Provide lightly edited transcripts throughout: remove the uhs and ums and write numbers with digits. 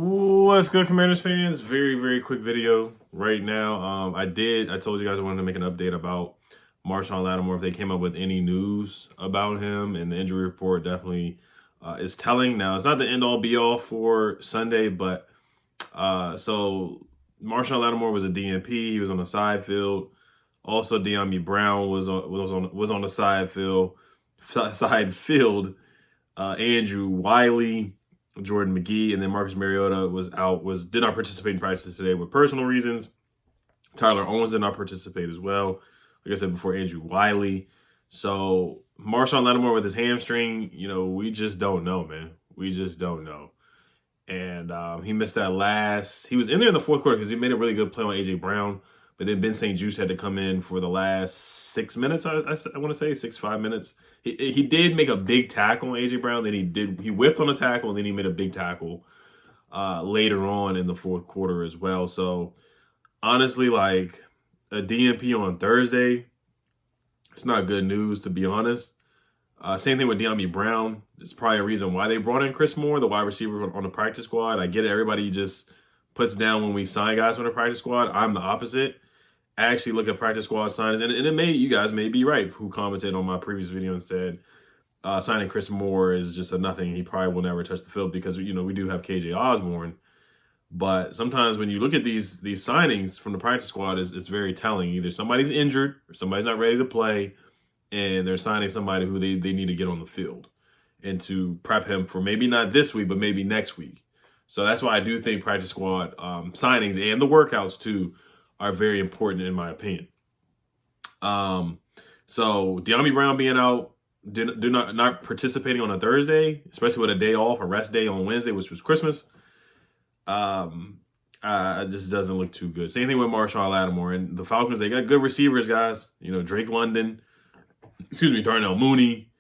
What's good, Commanders fans? Very, very quick video right now. I told you guys I wanted to make an update about Marshon Lattimore if they came up with any news about him, and the injury report definitely is telling. Now, it's not the end-all be-all for Sunday, but so Marshon Lattimore was a DNP. He was on the side field. Also, De'Ami Brown was on the side field. Andrew Wiley, Jordan McGee, and then Marcus Mariota did not participate in practices today with personal reasons. Tyler Owens did not participate as well. Like I said before, Andrew Wiley. So Marshon Lattimore with his hamstring, we just don't know, man. We just don't know. And he missed that he was in there in the fourth quarter because he made a really good play on A.J. Brown. But then Ben St. Juste had to come in for the last 6 minutes, I want to say, 5 minutes. He did make a big tackle on A.J. Brown. Then he whipped on a tackle, and then he made a big tackle later on in the fourth quarter as well. So, honestly, like, a DNP on Thursday, it's not good news, to be honest. Same thing with De'Ami Brown. It's probably a reason why they brought in Chris Moore, the wide receiver on the practice squad. I get it. Everybody just puts down when we sign guys from the practice squad. I'm the opposite. I actually look at practice squad signings, and you guys may be right, who commented on my previous video and said signing Chris Moore is just a nothing. He probably will never touch the field because, we do have KJ Osborne. But sometimes when you look at these signings from the practice squad, it's very telling. Either somebody's injured or somebody's not ready to play, and they're signing somebody who they need to get on the field and to prep him for maybe not this week, but maybe next week. So that's why I do think practice squad signings and the workouts, too, are very important in my opinion. So De'Ami Brown being out, not participating on a Thursday, especially with a day off, a rest day on Wednesday, which was Christmas, it just doesn't look too good. Same thing with Marshon Lattimore and the Falcons. They got good receivers, guys. Drake London, Darnell Mooney.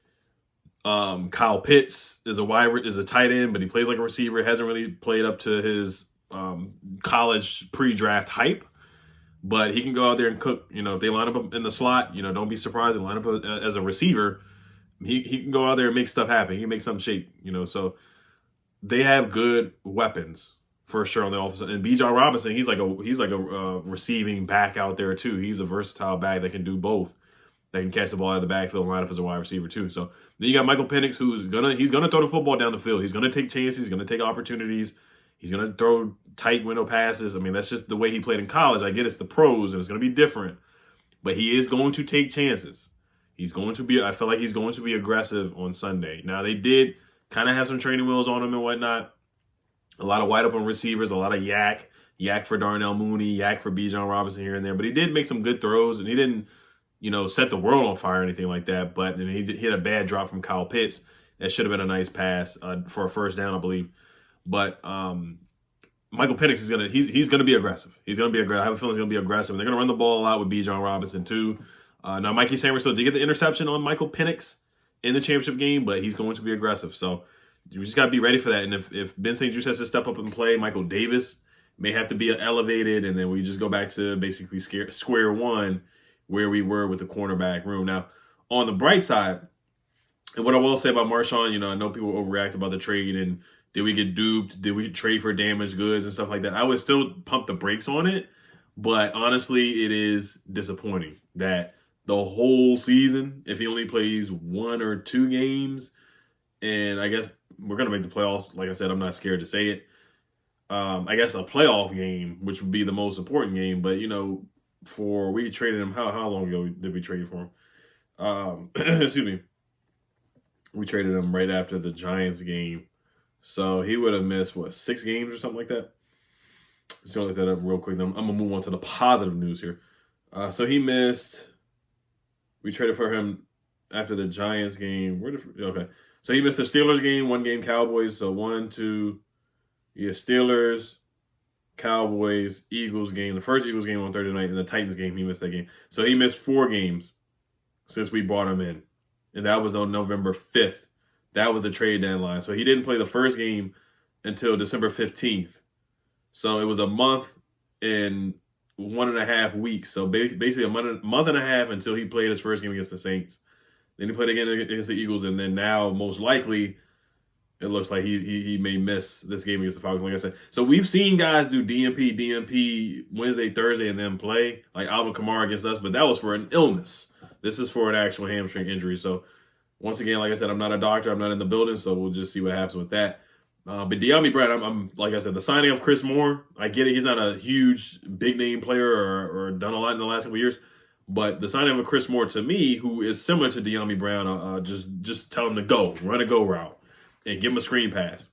Kyle Pitts is a tight end, but he plays like a receiver. Hasn't really played up to his college pre-draft hype. But he can go out there and cook. If they line up in the slot, don't be surprised. They line up as a receiver. He can go out there and make stuff happen. He can make something shake. So they have good weapons for sure on the offense. And Bijan Robinson, he's like a receiving back out there too. He's a versatile back that can do both. That can catch the ball out of the backfield and line up as a wide receiver too. So then you got Michael Penix, he's gonna throw the football down the field. He's gonna take chances. He's gonna take opportunities. He's going to throw tight window passes. I mean, that's just the way he played in college. I get it's the pros, and it's going to be different. But he is going to take chances. I feel like he's going to be aggressive on Sunday. Now, they did kind of have some training wheels on him and whatnot. A lot of wide open receivers, a lot of yak for Darnell Mooney, yak for Bijan Robinson here and there. But he did make some good throws, and he didn't, set the world on fire or anything like that. But he hit a bad drop from Kyle Pitts. That should have been a nice pass for a first down, I believe. But Michael Penix he's gonna be aggressive. He's gonna be aggressive. I have a feeling he's gonna be aggressive. And they're gonna run the ball a lot with Bijan Robinson too. Now Mikey Sanders still did get the interception on Michael Penix in the championship game, but he's going to be aggressive. So you just gotta be ready for that. And if Ben St. Juste has to step up and play, Michael Davis may have to be elevated, and then we just go back to basically square one where we were with the cornerback room. Now on the bright side, and what I will say about Marshon, I know people overreact about the trade and did we get duped? Did we trade for damaged goods and stuff like that? I would still pump the brakes on it. But honestly, it is disappointing that the whole season, if he only plays 1 or 2 games, and I guess we're going to make the playoffs. Like I said, I'm not scared to say it. I guess a playoff game, which would be the most important game. But, we traded him. How long ago did we trade for him? Excuse me. We traded him right after the Giants game. So he would have missed, 6 games or something like that? Just going to look that up real quick. I'm going to move on to the positive news here. So he missed, we traded for him after the Giants game. Okay. So he missed the Steelers game, 1 game Cowboys. So 1, 2, Steelers, Cowboys, Eagles game. The first Eagles game on Thursday night, and the Titans game, he missed that game. So he missed 4 games since we brought him in. And that was on November 5th. That was the trade deadline. So he didn't play the first game until December 15th. So it was a month and 1.5 weeks. So basically a month and a half until he played his first game against the Saints. Then he played again against the Eagles. And then now, most likely, it looks like he may miss this game against the Falcons, like I said. So we've seen guys do DNP Wednesday, Thursday, and then play, like Alvin Kamara against us, but that was for an illness. This is for an actual hamstring injury. So once again, like I said, I'm not a doctor. I'm not in the building, so we'll just see what happens with that. But De'Ami Brown, I'm like I said, the signing of Chris Moore, I get it. He's not a huge, big-name player or done a lot in the last couple of years. But the signing of Chris Moore, to me, who is similar to De'Ami Brown, just tell him to go, run a go route, and give him a screen pass.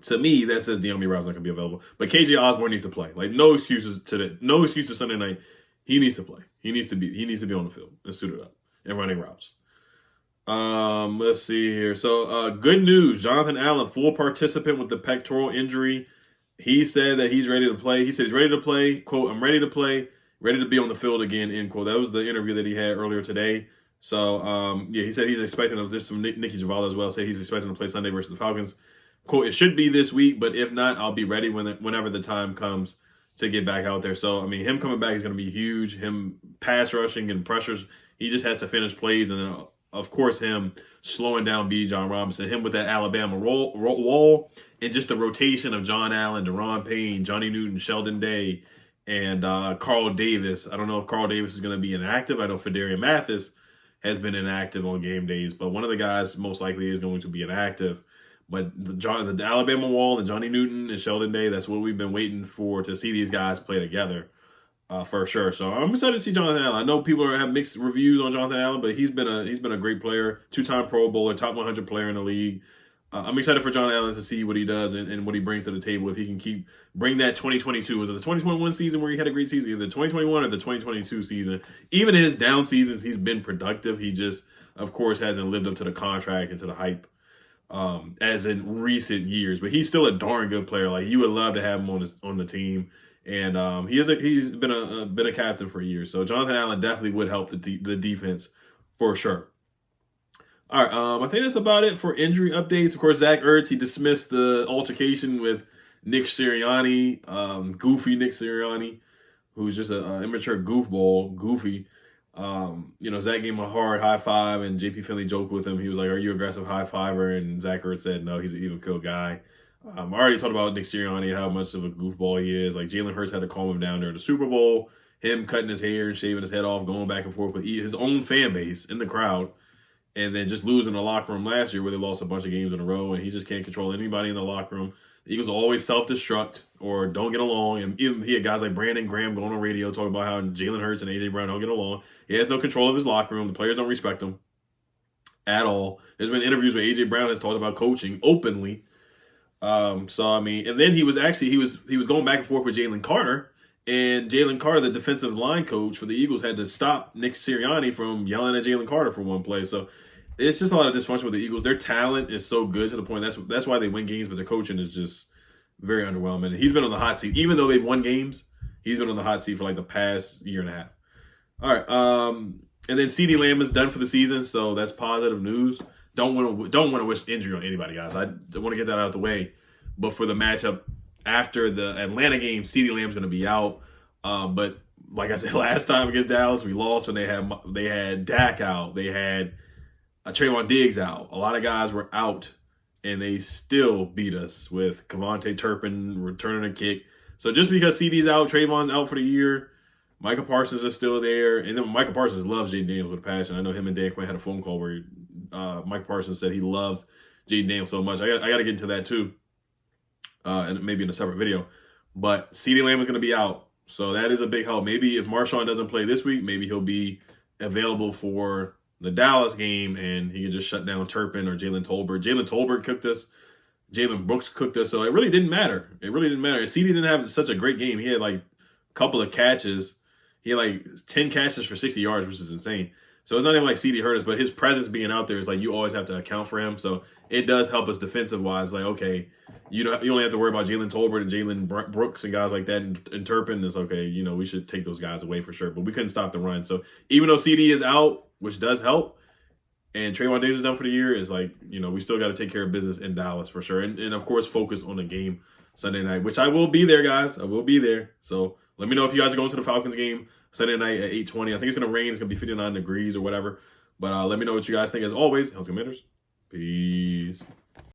To me, that says De'Ami Brown's not going to be available. But KJ Osborne needs to play. Like, no excuses Sunday night. He needs to play. He needs to be on the field and suited up and running routes. Let's see here. So, good news. Jonathan Allen, full participant with the pectoral injury. He said that he's ready to play. He says he's ready to play. Quote, I'm ready to play. Ready to be on the field again, end quote. That was the interview that he had earlier today. So, he said he's expecting this from Nicky Javala as well. Said he's expecting to play Sunday versus the Falcons. Quote, it should be this week, but if not, I'll be ready whenever the time comes to get back out there. So, I mean, him coming back is going to be huge. Him pass rushing and pressures. He just has to finish plays. And then, of course, him slowing down Bijan Robinson. Him with that Alabama wall and just the rotation of John Allen, Deron Payne, Johnny Newton, Sheldon Day, and Carl Davis. I don't know if Carl Davis is going to be inactive. I know Fedarian Mathis has been inactive on game days, but one of the guys most likely is going to be inactive. But the Alabama wall and Johnny Newton and Sheldon Day, that's what we've been waiting for, to see these guys play together for sure. So I'm excited to see Jonathan Allen. I know people have mixed reviews on Jonathan Allen, but he's been a great player, 2-time Pro Bowler, top 100 player in the league. I'm excited for John Allen to see what he does and what he brings to the table. If he can bring that 2022, was it the 2021 season where he had a great season, either the 2021 or the 2022 season. Even in his down seasons, he's been productive. He just, of course, hasn't lived up to the contract and to the hype as in recent years. But he's still a darn good player. Like, you would love to have him on the team. And he's been a captain for years. So Jonathan Allen definitely would help the defense for sure. All right, I think that's about it for injury updates. Of course, Zach Ertz, he dismissed the altercation with Nick Sirianni, goofy Nick Sirianni, who's just an immature goofball, goofy. Zach gave him a hard high five, and JP Finley joked with him. He was like, "Are you aggressive high fiver?" And Zach Ertz said, "No, he's an even kill guy." I already talked about Nick Sirianni and how much of a goofball he is. Like, Jalen Hurts had to calm him down during the Super Bowl, him cutting his hair and shaving his head off, going back and forth with his own fan base in the crowd. And then just losing the locker room last year where they lost a bunch of games in a row, and he just can't control anybody in the locker room. The Eagles always self-destruct or don't get along. And even he had guys like Brandon Graham going on radio talking about how Jalen Hurts and A.J. Brown don't get along. He has no control of his locker room. The players don't respect him at all. There's been interviews where A.J. Brown has talked about coaching openly. And then he was going back and forth with Jalen Carter. And Jalen Carter, the defensive line coach for the Eagles, had to stop Nick Sirianni from yelling at Jalen Carter for one play. So it's just a lot of dysfunction with the Eagles. Their talent is so good to the point that's why they win games, but their coaching is just very underwhelming. And he's been on the hot seat. Even though they've won games, he's been on the hot seat for like the past year and a half. All right. And then CeeDee Lamb is done for the season, so that's positive news. Don't want to wish injury on anybody, guys. I want to get that out of the way. But for the matchup after the Atlanta game, CeeDee Lamb's going to be out. But like I said last time against Dallas, we lost when they had Dak out. They had Trayvon Diggs out. A lot of guys were out, and they still beat us with Kevontae Turpin returning a kick. So just because CeeDee's out, Trayvon's out for the year, Micah Parsons is still there. And then Micah Parsons loves Jaden Daniels with a passion. I know him and Dan Quinn had a phone call where Micah Parsons said he loves Jaden Daniels so much. I got to get into that too, and maybe in a separate video. But CeeDee Lamb is going to be out. So that is a big help. Maybe if Marshon doesn't play this week, maybe he'll be available for the Dallas game, and he can just shut down Turpin or Jalen Tolbert. Jalen Tolbert cooked us. Jalen Brooks cooked us. So it really didn't matter. CeeDee didn't have such a great game. He had like a couple of catches. He had like 10 catches for 60 yards, which is insane. So it's not even like CeeDee hurt us, but his presence being out there is like you always have to account for him. So it does help us defensive-wise. Like, okay, you only have to worry about Jalen Tolbert and Jalen Brooks and guys like that. And Turpin is okay. We should take those guys away for sure. But we couldn't stop the run. So even though CeeDee is out, which does help, and Trayvon Diggs is done for the year, is like, we still got to take care of business in Dallas for sure. And of course, focus on the game Sunday night, which I will be there, guys. I will be there. So let me know if you guys are going to the Falcons game Sunday night at 8:20. I think it's going to rain. It's going to be 59 degrees or whatever. But let me know what you guys think. As always, Hells Commanders. Peace.